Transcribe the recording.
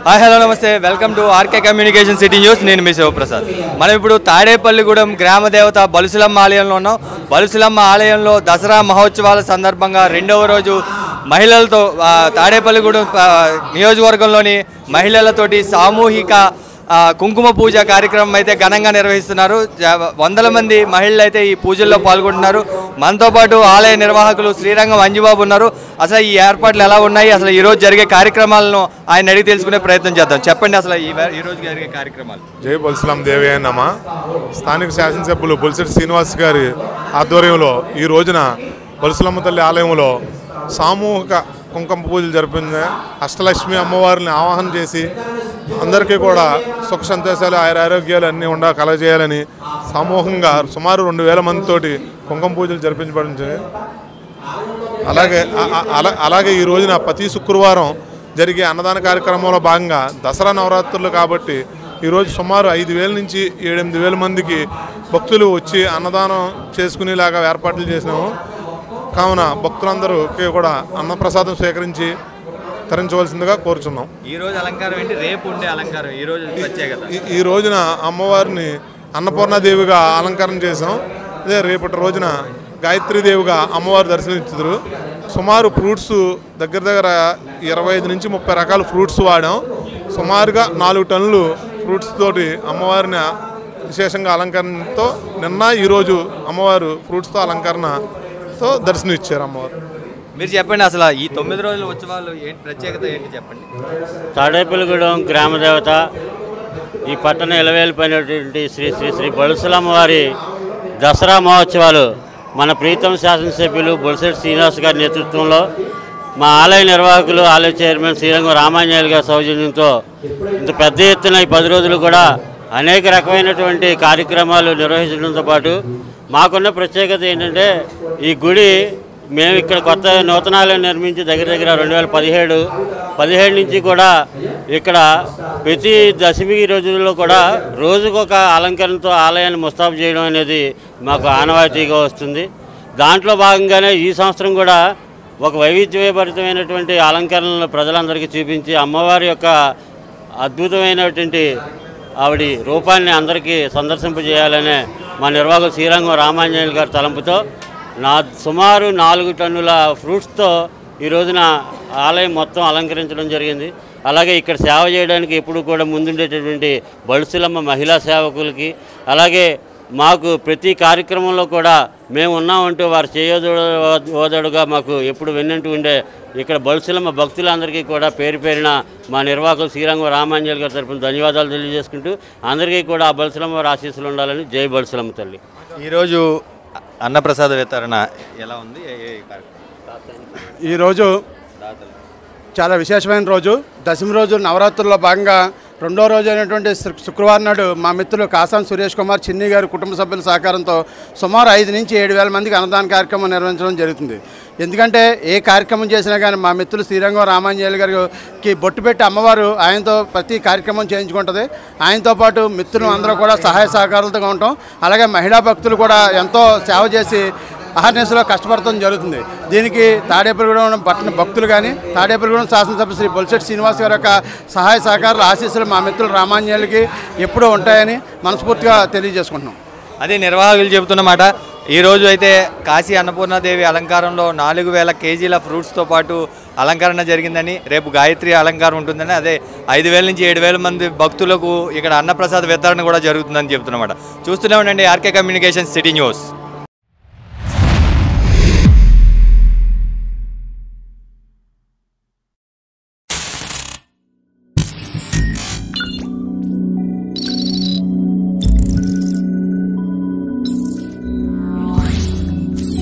Hi hello namaste welcome to RK communication city news. నేను మీ శివప్రసాద్. మనం ఇప్పుడు తాడేపల్లిగూడెం గ్రామ దేవత బలుసులమ్మ ఆలయంలో ఉన్నాం. బలుసులమ్మ ఆలయంలో దసరా మహోత్సవాల సందర్భంగా రెండవ రోజు మహిళలతో తాడేపల్లిగూడెం నియోజకవర్గంలోని మహిళలతోటి సామూహిక కుంకుమ పూజ కార్యక్రమం అయితే ఘనంగా నిర్వహిస్తున్నారు. వందల మంది మహిళలు అయితే ఈ పూజల్లో పాల్గొంటున్నారు. మనతో పాటు ఆలయ నిర్వాహకులు శ్రీరంగం అంజుబాబు ఉన్నారు. అసలు ఈ ఏర్పాట్లు ఎలా ఉన్నాయి, అసలు ఈరోజు జరిగే కార్యక్రమాలను ఆయన అడిగి తెలుసుకునే ప్రయత్నం చేద్దాం. చెప్పండి, అసలు ఈ రోజు జరిగే కార్యక్రమాలు. జై బొల్సులమ్మ దేవి అన్నమ. స్థానిక శాసనసభ్యులు బొలిశెట్టి శ్రీనివాస్ గారి ఆధ్వర్యంలో ఈ రోజున బొల్సులమ్మ తల్లి ఆలయంలో సామూహిక కుంకుమ పూజలు జరిపింది. అష్టలక్ష్మి అమ్మవారిని ఆవాహన చేసి అందరికీ కూడా సుఖ సంతోషాలు ఆరోగ్యాలు అన్నీ కలగజేయాలని సమూహంగా సుమారు 2000 మందితోటి కుంకుమ పూజలు జరిపించబడింది. అలాగే ఈ రోజున ప్రతి శుక్రవారం జరిగే అన్నదాన కార్యక్రమంలో భాగంగా దసరా నవరాత్రులు కాబట్టి ఈరోజు సుమారు 5000 నుంచి 7000 మందికి భక్తులు వచ్చి అన్నదానం చేసుకునేలాగా ఏర్పాట్లు చేసినాము. కావున భక్తులందరికీ కూడా అన్నప్రసాదం స్వీకరించి తరించవలసిందిగా కోరుచున్నాం. ఈ రోజు అలంకారం ఏంటి, రేపు ఉండే అలంకారం, ఈ రోజు ప్రత్యేకత. ఈ రోజున అమ్మవారిని అన్నపూర్ణాదేవిగా అలంకరణ చేసాం. అదే రేపటి రోజున గాయత్రీదేవిగా అమ్మవారు దర్శనమిచ్చారు. సుమారు ఫ్రూట్స్ దగ్గర 25 నుంచి 30 రకాల ఫ్రూట్స్ వాడాం. సుమారుగా 4 టన్నులు ఫ్రూట్స్ తోటి అమ్మవారిని విశేషంగా అలంకరణతో నిన్న ఈరోజు అమ్మవారు ఫ్రూట్స్తో అలంకరణతో దర్శనం ఇచ్చారు అమ్మవారు. మీరు చెప్పండి, అసలు ఈ 9 రోజుల ఉత్సవాలు ఏంటి, ప్రత్యేకత ఏంటి చెప్పండి. తాడేపల్లిగూడెం గ్రామదేవత ఈ పట్టణ ఇలవేలిపోయినటువంటి శ్రీ శ్రీ శ్రీ బొలుసులమ్మ వారి దసరా మహోత్సవాలు మన ప్రీతం శాసనసభ్యులు బొలిశెట్టి శ్రీనివాస్ గారి నేతృత్వంలో మా ఆలయ నిర్వాహకులు ఆలయ చైర్మన్ శ్రీరంగం రామాంజనేయులు గారి సౌజన్యంతో ఇంత పెద్ద ఎత్తున ఈ 10 రోజులు కూడా అనేక రకమైనటువంటి కార్యక్రమాలు నిర్వహించడంతో పాటు మాకున్న ప్రత్యేకత ఏంటంటే ఈ గుడి మేము ఇక్కడ కొత్త నూతనాలయం నిర్మించి దగ్గర 2017 నుంచి కూడా ఇక్కడ ప్రతి దశమి రోజుల్లో కూడా రోజుకొక అలంకరణతో ఆలయాన్ని ముస్తాబు చేయడం అనేది మాకు ఆనవాయితీగా వస్తుంది. దాంట్లో భాగంగానే ఈ సంవత్సరం కూడా ఒక వైవిధ్యభరితమైనటువంటి అలంకరణలు ప్రజలందరికీ చూపించి అమ్మవారి యొక్క అద్భుతమైనటువంటి ఆవిడ రూపాన్ని అందరికీ సందర్శింపజేయాలనే మా నిర్వాహకులు శ్రీరంగం రామాంజనేయులు గారి తలంపుతో సుమారు 4 టన్నుల ఫ్రూట్స్తో ఈ రోజున ఆలయం మొత్తం అలంకరించడం జరిగింది. అలాగే ఇక్కడ సేవ చేయడానికి ఎప్పుడు కూడా ముందుండేటటువంటి బొలుసులమ్మ మహిళా సేవకులకి, అలాగే మాకు ప్రతి కార్యక్రమంలో కూడా మేము ఉన్నామంటూ వారు ఓదడుగా మాకు ఎప్పుడు వెన్నంటూ ఉండే ఇక్కడ బొలుసులమ్మ భక్తులందరికీ కూడా పేరు పేరిన మా నిర్వాహకులు శ్రీరంగం రామాంజనేయులు గారి తరఫున ధన్యవాదాలు తెలియజేసుకుంటూ అందరికీ కూడా ఆ బొలుసులమ్మ వారి ఆశీస్సులు ఉండాలని జై బొలుసులమ్మ తల్లి. ఈరోజు అన్నప్రసాద వితరణ ఎలా ఉంది? ఈరోజు చాలా విశేషమైన రోజు. దశమి రోజు నవరాత్రుల్లో భాగంగా రెండో రోజు అయినటువంటి శుక్రవారం నాడు మా మిత్రులు కాసాం సురేష్ కుమార్ చిన్ని గారి కుటుంబ సభ్యుల సహకారంతో సుమారు 5 నుంచి 7,000 మందికి అన్నదాన కార్యక్రమం నిర్వహించడం జరుగుతుంది. ఎందుకంటే ఏ కార్యక్రమం చేసినా కానీ మా మిత్రులు శ్రీరంగం రామాంజనేయులు గారికి బొట్టు పెట్టి అమ్మవారు ఆయనతో ప్రతి కార్యక్రమం చేయించుకుంటుంది. ఆయనతో పాటు మిత్రులు అందరూ కూడా సహాయ సహకారాలతో ఉంటాం. అలాగే మహిళా భక్తులు కూడా ఎంతో సేవ చేసి అహర్నిశలో కష్టపడటం జరుగుతుంది. దీనికి తాడేపల్లిగూడెం పట్టణ భక్తులు కానీ తాడేపల్లిగూడెం శాసనసభ్యులు శ్రీ బొలిశెట్టి శ్రీనివాస్ గారి యొక్క సహాయ సహకారాలు ఆశీస్సులు మా మిత్రులు రామాంజనేయులకి ఎప్పుడూ ఉంటాయని మనస్ఫూర్తిగా తెలియజేసుకుంటున్నాం. అదే నిర్వాహకులు చెబుతున్నమాట. ఈరోజు అయితే కాశీ అన్నపూర్ణాదేవి అలంకారంలో 4000 కేజీల ఫ్రూట్స్తో పాటు అలంకరణ జరిగిందని, రేపు గాయత్రి అలంకారం ఉంటుందని, అదే 5000 నుంచి 7000 మంది భక్తులకు ఇక్కడ అన్నప్రసాద వితరణ కూడా జరుగుతుందని చెబుతున్నమాట. చూస్తూనే ఉండండి ఆర్కే కమ్యూనికేషన్ సిటీ న్యూస్.